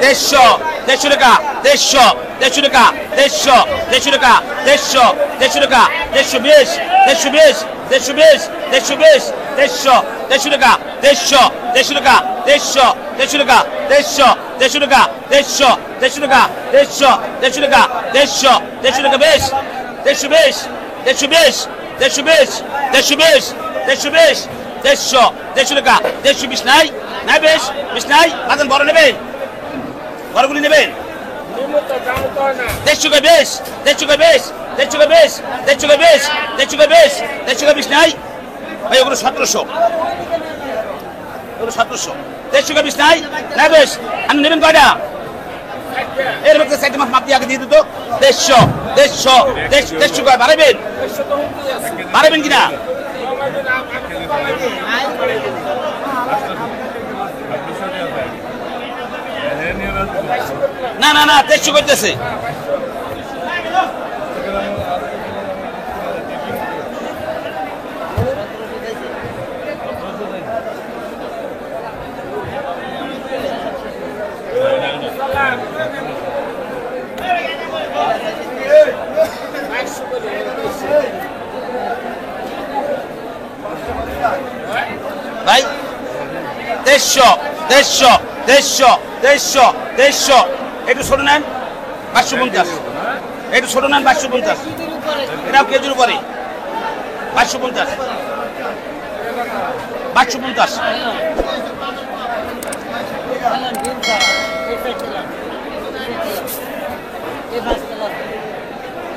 দেড়শো টাকা 150 টাকা 150 টাকা 150 টাকা 120 টাকা 150 টাকা 150 টাকা 150 টাকা 150 টাকা 150 টাকা 150 টাকা বেশ 120 টাকা 120 নাই নাই বেশ নাই বাজান বড় নেবেন বড়গুলি নেবেন 150 টাকা বেশ 150 নাই ভাই ওগুলো 1700 150 টাকা 20 নাই না বেশ আপনি নেবেন কয়টা এর মধ্যে সাইড মাপ দিয়ে আগে দিয়ে দিত 150 টাকা বাড়াবেন কিনা না 150 করতেছে ভাই 150 একটু ছোট নেন 550 একটু ছোট নেন 550 এটাও কেজির উপরে 550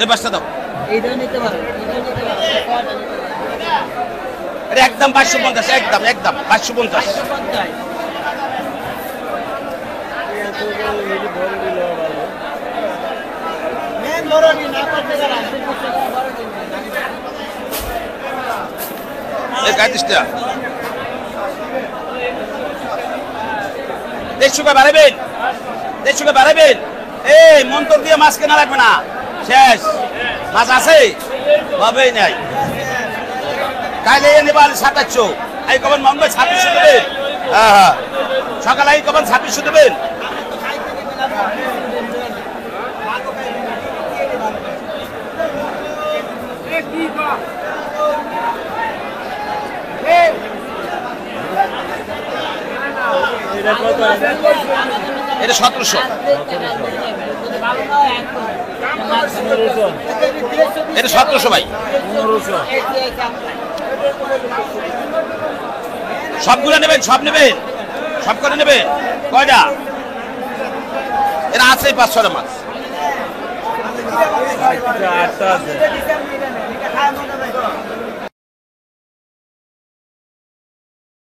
এই বাসটা দাও এটা একদম 550 একদম 550 150 টাকা বাড়াবেন এই মন্তর দিয়ে মাছ কেনা লাগবে না শেষ মাছ আছে ভাবেই নাই কাইলে নেবার 2700 এই কবেন মন ভাই 2600 দেবেন হ্যাঁ সকালে এই কবেন 2600 দেবেন এটা 1700 এটা 1700 ভাই সবগুলো নেবেন সব করে নেবেন কয়টা এরা আছে 500 মাছ